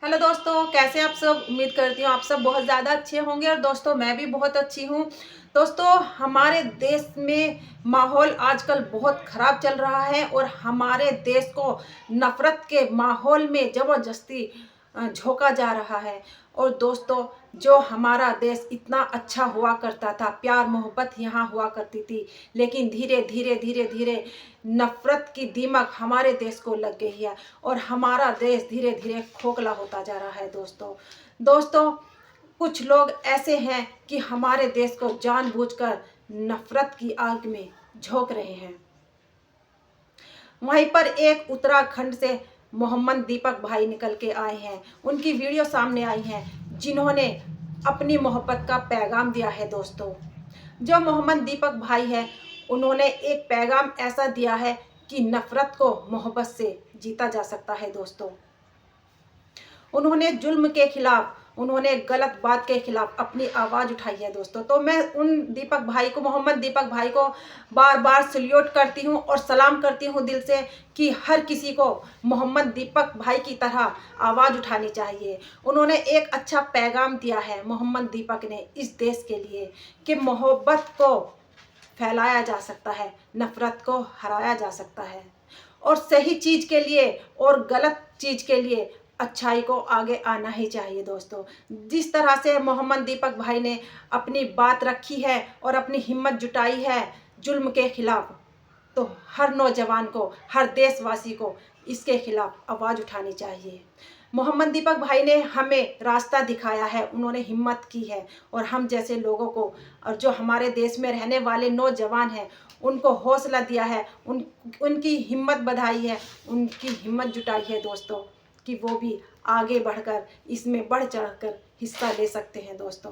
Hello दोस्तों, कैसे आप सब। उम्मीद करती हूँ आप सब बहुत ज़्यादा अच्छे होंगे और दोस्तों मैं भी बहुत अच्छी हूँ। दोस्तों, हमारे देश में माहौल आजकल बहुत ख़राब चल रहा है और हमारे देश को नफ़रत के माहौल में ज़बरदस्ती झोंका जा रहा है। और दोस्तों, जो हमारा देश इतना अच्छा हुआ करता था, प्यार मोहब्बत यहाँ हुआ करती थी, लेकिन धीरे धीरे धीरे धीरे नफ़रत की दीमक हमारे देश को लग गई है और हमारा देश धीरे धीरे खोखला होता जा रहा है। दोस्तों, कुछ लोग ऐसे हैं कि हमारे देश को जानबूझकर नफ़रत की आग में झोंक रहे हैं। वहीं पर एक उत्तराखंड से मोहम्मद दीपक भाई निकल के आए हैं। उनकी वीडियो सामने आई है, जिन्होंने अपनी मोहब्बत का पैगाम दिया है। दोस्तों, जो मोहम्मद दीपक भाई है, उन्होंने एक पैगाम ऐसा दिया है कि नफ़रत को मोहब्बत से जीता जा सकता है। दोस्तों, उन्होंने जुल्म के खिलाफ, उन्होंने गलत बात के खिलाफ अपनी आवाज़ उठाई है। दोस्तों, तो मैं उन दीपक भाई को, मोहम्मद दीपक भाई को बार बार सल्यूट करती हूँ और सलाम करती हूँ दिल से कि हर किसी को मोहम्मद दीपक भाई की तरह आवाज़ उठानी चाहिए। उन्होंने एक अच्छा पैगाम दिया है मोहम्मद दीपक ने इस देश के लिए कि मोहब्बत को फैलाया जा सकता है, नफ़रत को हराया जा सकता है और सही चीज़ के लिए और गलत चीज़ के लिए अच्छाई को आगे आना ही चाहिए। दोस्तों, जिस तरह से मोहम्मद दीपक भाई ने अपनी बात रखी है और अपनी हिम्मत जुटाई है जुल्म के खिलाफ, तो हर नौजवान को, हर देशवासी को इसके खिलाफ आवाज़ उठानी चाहिए। मोहम्मद दीपक भाई ने हमें रास्ता दिखाया है, उन्होंने हिम्मत की है और हम जैसे लोगों को और जो हमारे देश में रहने वाले नौजवान हैं उनको हौसला दिया है, उनकी हिम्मत बढ़ाई है, उनकी हिम्मत जुटाई है। दोस्तों, कि वो भी आगे बढ़कर इसमें बढ़ चढ़कर हिस्सा ले सकते हैं। दोस्तों,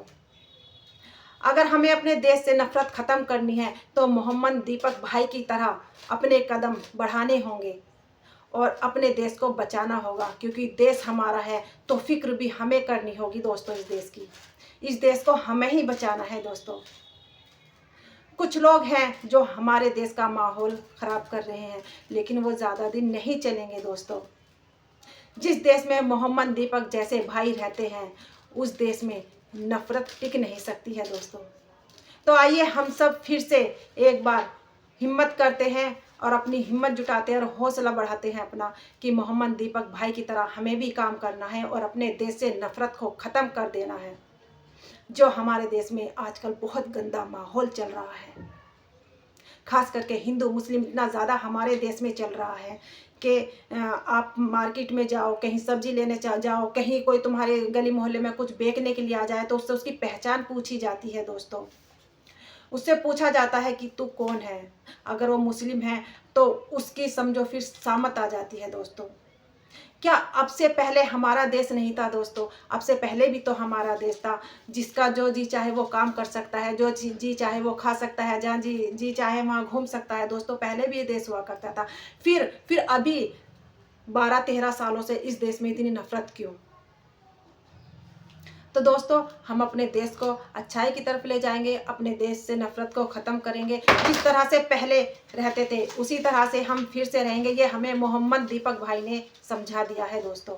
अगर हमें अपने देश से नफ़रत ख़त्म करनी है तो मोहम्मद दीपक भाई की तरह अपने कदम बढ़ाने होंगे और अपने देश को बचाना होगा, क्योंकि देश हमारा है तो फिक्र भी हमें करनी होगी। दोस्तों, इस देश की, इस देश को हमें ही बचाना है। दोस्तों, कुछ लोग हैं जो हमारे देश का माहौल ख़राब कर रहे हैं, लेकिन वो ज़्यादा दिन नहीं चलेंगे। दोस्तों, जिस देश में मोहम्मद दीपक जैसे भाई रहते हैं उस देश में नफ़रत टिक नहीं सकती है। दोस्तों, तो आइए हम सब फिर से एक बार हिम्मत करते हैं और अपनी हिम्मत जुटाते हैं और हौसला बढ़ाते हैं अपना कि मोहम्मद दीपक भाई की तरह हमें भी काम करना है और अपने देश से नफ़रत को ख़त्म कर देना है, जो हमारे देश में आजकल बहुत गंदा माहौल चल रहा है। खास करके हिंदू मुस्लिम इतना ज़्यादा हमारे देश में चल रहा है कि आप मार्केट में जाओ, कहीं सब्जी लेने जाओ, कहीं कोई तुम्हारे गली मोहल्ले में कुछ बेचने के लिए आ जाए तो उससे उसकी पहचान पूछी जाती है। दोस्तों, उससे पूछा जाता है कि तू कौन है। अगर वो मुस्लिम है तो उसकी समझो फिर शामत आ जाती है। दोस्तों, क्या अब से पहले हमारा देश नहीं था। दोस्तों, अब से पहले भी तो हमारा देश था, जिसका जो जी चाहे वो काम कर सकता है, जो जी चाहे वो खा सकता है, जहाँ जी चाहे वहाँ घूम सकता है। दोस्तों, पहले भी ये देश हुआ करता था। फिर अभी 12-13 सालों से इस देश में इतनी नफरत क्यों। तो दोस्तों, हम अपने देश को अच्छाई की तरफ ले जाएंगे, अपने देश से नफ़रत को ख़त्म करेंगे। जिस तरह से पहले रहते थे उसी तरह से हम फिर से रहेंगे, ये हमें मोहम्मद दीपक भाई ने समझा दिया है। दोस्तों,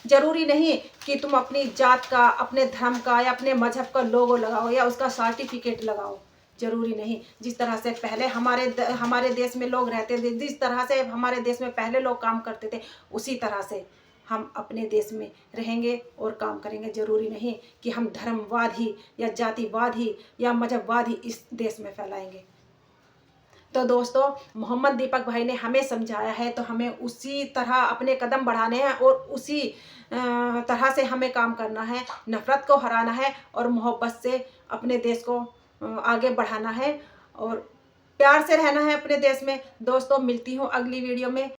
ज़रूरी नहीं कि तुम अपनी जात का, अपने धर्म का या अपने मज़हब का लोगो लगाओ या उसका सर्टिफिकेट लगाओ, ज़रूरी नहीं। जिस तरह से पहले हमारे देश में लोग रहते थे, जिस तरह से हमारे देश में पहले लोग काम करते थे, उसी तरह से हम अपने देश में रहेंगे और काम करेंगे। ज़रूरी नहीं कि हम धर्मवाद ही या जातिवाद ही या मज़हबवाद ही इस देश में फैलाएंगे। तो दोस्तों, मोहम्मद दीपक भाई ने हमें समझाया है तो हमें उसी तरह अपने कदम बढ़ाने हैं और उसी तरह से हमें काम करना है, नफ़रत को हराना है और मोहब्बत से अपने देश को आगे बढ़ाना है और प्यार से रहना है अपने देश में। दोस्तों, मिलती हूँ अगली वीडियो में।